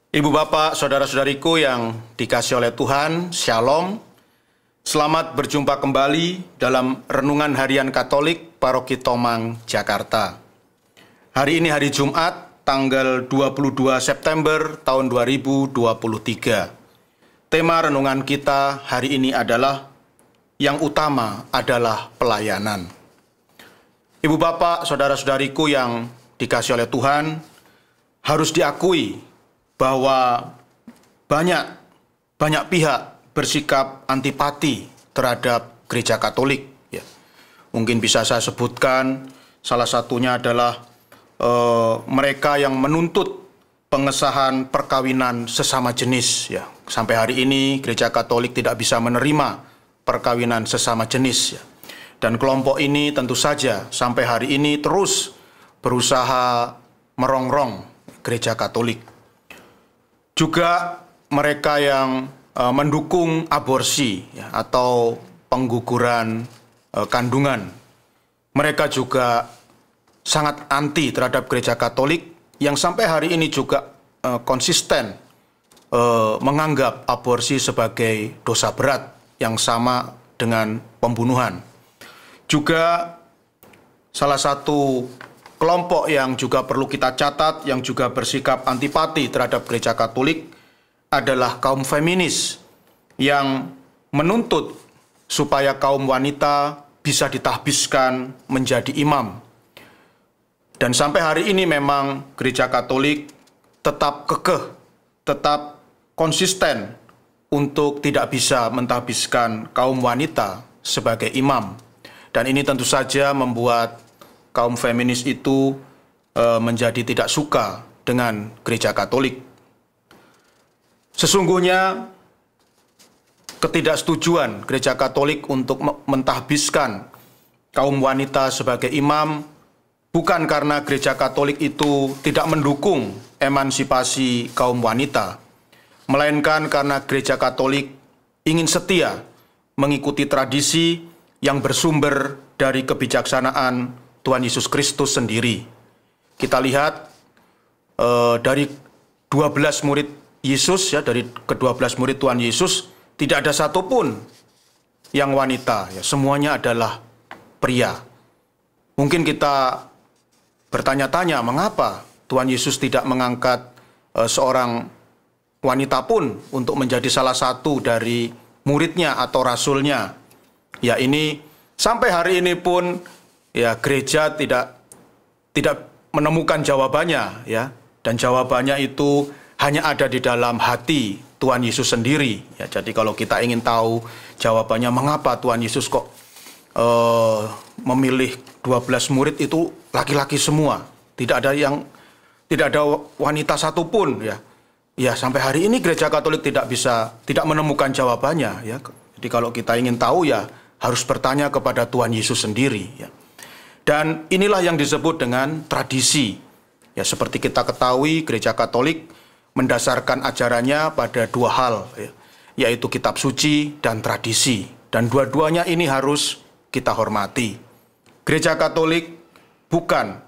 Ibu bapak, saudara-saudariku yang dikasihi oleh Tuhan, Shalom. Selamat berjumpa kembali dalam Renungan Harian Katolik Paroki Tomang, Jakarta. Hari ini hari Jumat, tanggal 22 September tahun 2023. Tema renungan kita hari ini adalah yang utama adalah pelayanan. Ibu bapak, saudara-saudariku yang dikasihi oleh Tuhan, harus diakui bahwa banyak pihak bersikap antipati terhadap Gereja Katolik. Ya. Mungkin bisa saya sebutkan, salah satunya adalah mereka yang menuntut pengesahan perkawinan sesama jenis. Ya. Sampai hari ini Gereja Katolik tidak bisa menerima perkawinan sesama jenis. Ya. Dan kelompok ini tentu saja sampai hari ini terus berusaha merongrong Gereja Katolik. Juga mereka yang mendukung aborsi ya, atau pengguguran kandungan. Mereka juga sangat anti terhadap Gereja Katolik yang sampai hari ini juga konsisten menganggap aborsi sebagai dosa berat yang sama dengan pembunuhan. Juga salah satu kelompok yang juga perlu kita catat, yang juga bersikap antipati terhadap Gereja Katolik adalah kaum feminis yang menuntut supaya kaum wanita bisa ditahbiskan menjadi imam. Dan sampai hari ini memang Gereja Katolik tetap kekeh, tetap konsisten untuk tidak bisa mentahbiskan kaum wanita sebagai imam. Dan ini tentu saja membuat kaum feminis itu menjadi tidak suka dengan Gereja Katolik. Sesungguhnya ketidaksetujuan Gereja Katolik untuk mentahbiskan kaum wanita sebagai imam bukan karena Gereja Katolik itu tidak mendukung emansipasi kaum wanita, melainkan karena Gereja Katolik ingin setia mengikuti tradisi yang bersumber dari kebijaksanaan Tuhan Yesus Kristus sendiri. Kita lihat dari 12 murid Yesus, ya, dari ke-12 murid Tuhan Yesus, tidak ada satupun yang wanita, ya, semuanya adalah pria. Mungkin kita bertanya-tanya mengapa Tuhan Yesus tidak mengangkat seorang wanita pun untuk menjadi salah satu dari muridnya atau rasulnya. Ya, ini sampai hari ini pun ya gereja tidak menemukan jawabannya, ya, dan jawabannya itu hanya ada di dalam hati Tuhan Yesus sendiri. Ya, jadi kalau kita ingin tahu jawabannya mengapa Tuhan Yesus kok memilih 12 murid itu laki-laki semua, tidak ada wanita satupun, ya. Ya, sampai hari ini Gereja Katolik tidak menemukan jawabannya, ya. Jadi kalau kita ingin tahu ya harus bertanya kepada Tuhan Yesus sendiri, ya. Dan inilah yang disebut dengan tradisi. Ya, seperti kita ketahui, Gereja Katolik mendasarkan ajarannya pada dua hal, ya, yaitu kitab suci dan tradisi. Dan dua-duanya ini harus kita hormati. Gereja Katolik bukan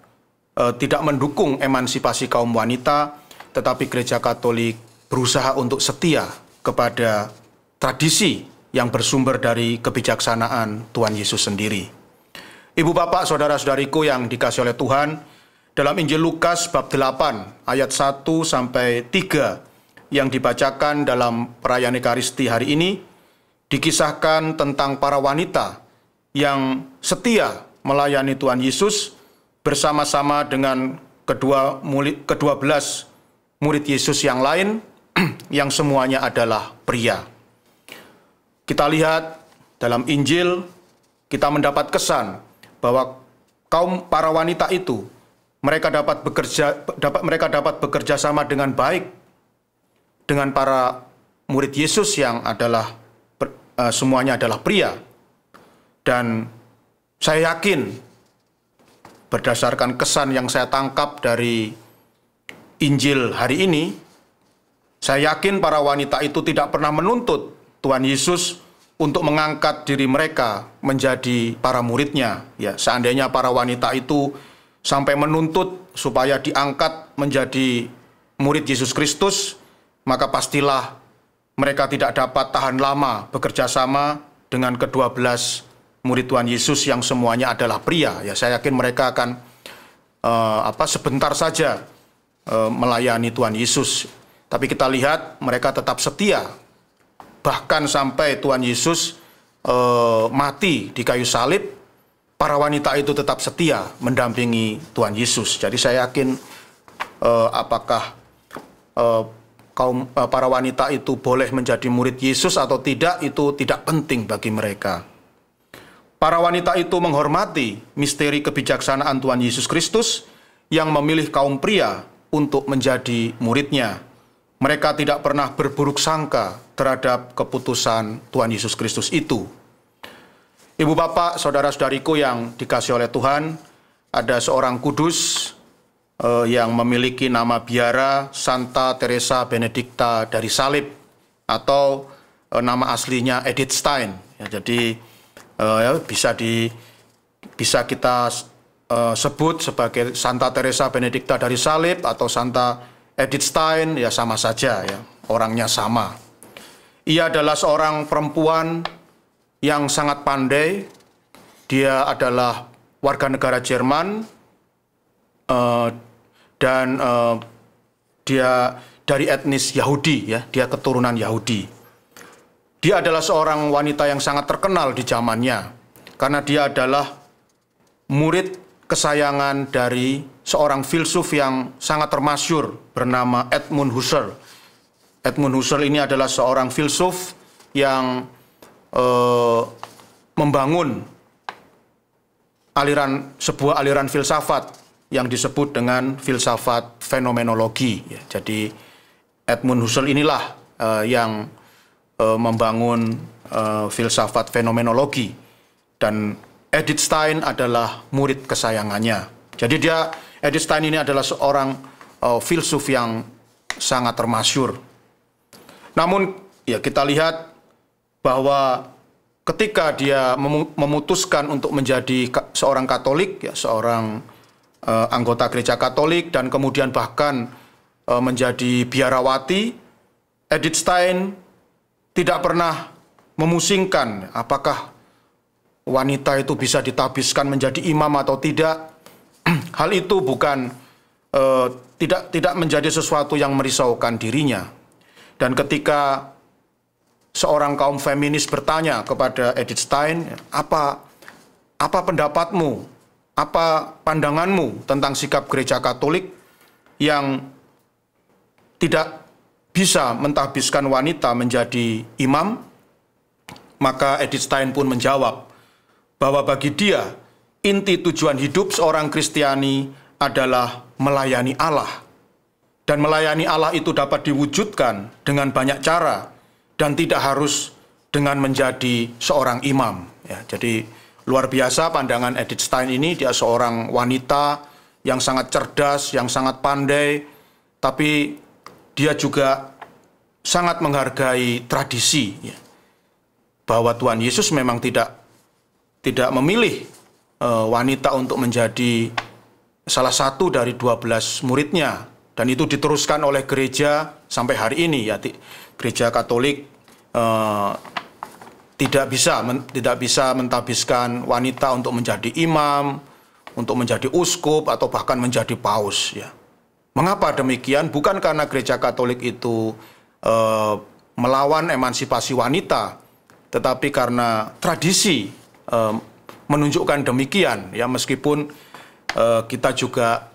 tidak mendukung emansipasi kaum wanita, tetapi Gereja Katolik berusaha untuk setia kepada tradisi yang bersumber dari kebijaksanaan Tuhan Yesus sendiri. Ibu bapak, saudara-saudariku yang dikasihi oleh Tuhan, dalam Injil Lukas bab 8 ayat 1 sampai 3 yang dibacakan dalam perayaan Ekaristi hari ini, dikisahkan tentang para wanita yang setia melayani Tuhan Yesus bersama-sama dengan ke-12 murid Yesus yang lain yang semuanya adalah pria. Kita lihat dalam Injil, kita mendapat kesan bahwa kaum para wanita itu mereka dapat bekerja sama dengan baik dengan para murid Yesus yang adalah semuanya adalah pria. Dan saya yakin berdasarkan kesan yang saya tangkap dari Injil hari ini, saya yakin para wanita itu tidak pernah menuntut Tuhan Yesus untuk mengangkat diri mereka menjadi para muridnya. Ya, seandainya para wanita itu sampai menuntut supaya diangkat menjadi murid Yesus Kristus, maka pastilah mereka tidak dapat tahan lama bekerja sama dengan ke-12 murid Tuhan Yesus yang semuanya adalah pria. Ya, saya yakin mereka akan sebentar saja melayani Tuhan Yesus. Tapi kita lihat mereka tetap setia. Bahkan sampai Tuhan Yesus mati di kayu salib, para wanita itu tetap setia mendampingi Tuhan Yesus. Jadi saya yakin apakah para wanita itu boleh menjadi murid Yesus atau tidak, itu tidak penting bagi mereka. Para wanita itu menghormati misteri kebijaksanaan Tuhan Yesus Kristus yang memilih kaum pria untuk menjadi muridnya. Mereka tidak pernah berburuk sangka terhadap keputusan Tuhan Yesus Kristus itu. Ibu bapak, saudara-saudariku yang dikasihi oleh Tuhan, ada seorang kudus yang memiliki nama biara Santa Teresa Benedicta dari Salib, atau nama aslinya Edith Stein. Ya, jadi bisa kita sebut sebagai Santa Teresa Benedicta dari Salib atau Santa Edith Stein, ya sama saja, ya, orangnya sama. Ia adalah seorang perempuan yang sangat pandai. Dia adalah warga negara Jerman, dan dia dari etnis Yahudi, ya, dia keturunan Yahudi. Dia adalah seorang wanita yang sangat terkenal di zamannya, karena dia adalah murid kesayangan dari seorang filsuf yang sangat termasyhur bernama Edmund Husserl. Edmund Husserl ini adalah seorang filsuf yang membangun sebuah aliran filsafat yang disebut dengan filsafat fenomenologi. Ya, jadi Edmund Husserl inilah yang membangun filsafat fenomenologi, dan Edith Stein adalah murid kesayangannya. Jadi Edith Stein ini adalah seorang filsuf yang sangat termasyhur. Namun ya kita lihat bahwa ketika dia memutuskan untuk menjadi seorang Katolik, ya, seorang anggota gereja Katolik, dan kemudian bahkan menjadi biarawati, Edith Stein tidak pernah memusingkan apakah wanita itu bisa ditabiskan menjadi imam atau tidak. Hal itu bukan tidak menjadi sesuatu yang merisaukan dirinya. Dan ketika seorang kaum feminis bertanya kepada Edith Stein, apa pendapatmu, apa pandanganmu tentang sikap gereja Katolik yang tidak bisa mentahbiskan wanita menjadi imam, maka Edith Stein pun menjawab bahwa bagi dia inti tujuan hidup seorang Kristiani adalah melayani Allah. Dan melayani Allah itu dapat diwujudkan dengan banyak cara dan tidak harus dengan menjadi seorang imam. Ya, jadi luar biasa pandangan Edith Stein ini. Dia seorang wanita yang sangat cerdas, yang sangat pandai, tapi dia juga sangat menghargai tradisi, ya, bahwa Tuhan Yesus memang tidak memilih wanita untuk menjadi salah satu dari 12 muridnya, dan itu diteruskan oleh gereja sampai hari ini. Ya, gereja Katolik tidak bisa mentahbiskan wanita untuk menjadi imam, untuk menjadi uskup, atau bahkan menjadi paus. Ya. Mengapa demikian? Bukan karena gereja Katolik itu melawan emansipasi wanita, tetapi karena tradisi menunjukkan demikian. Ya, meskipun kita juga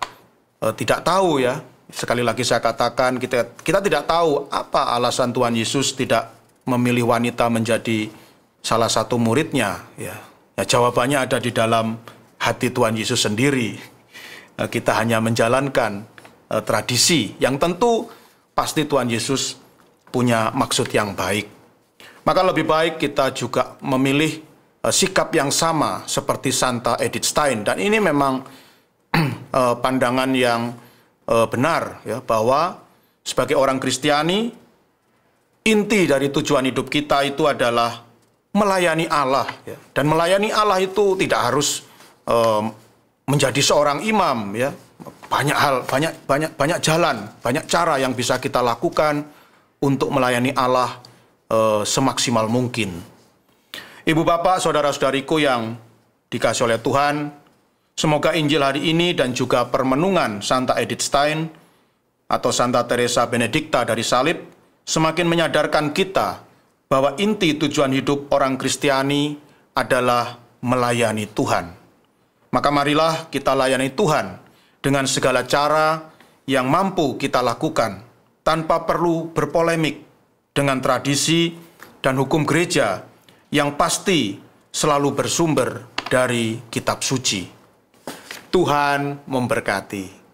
tidak tahu, ya. Sekali lagi saya katakan, kita tidak tahu apa alasan Tuhan Yesus tidak memilih wanita menjadi salah satu muridnya. Ya, jawabannya ada di dalam hati Tuhan Yesus sendiri. Kita hanya menjalankan tradisi yang tentu pasti Tuhan Yesus punya maksud yang baik. Maka lebih baik kita juga memilih sikap yang sama seperti Santa Edith Stein. Dan ini memang pandangan yang benar, ya, bahwa sebagai orang Kristiani, inti dari tujuan hidup kita itu adalah melayani Allah, ya. Dan melayani Allah itu tidak harus menjadi seorang imam, ya. Banyak hal, banyak jalan, banyak cara yang bisa kita lakukan untuk melayani Allah semaksimal mungkin. Ibu bapak, saudara-saudariku yang dikasihi oleh Tuhan, semoga Injil hari ini dan juga permenungan Santa Edith Stein atau Santa Teresa Benedikta dari Salib semakin menyadarkan kita bahwa inti tujuan hidup orang Kristiani adalah melayani Tuhan. Maka marilah kita layani Tuhan dengan segala cara yang mampu kita lakukan tanpa perlu berpolemik dengan tradisi dan hukum gereja yang pasti selalu bersumber dari kitab suci. Tuhan memberkati.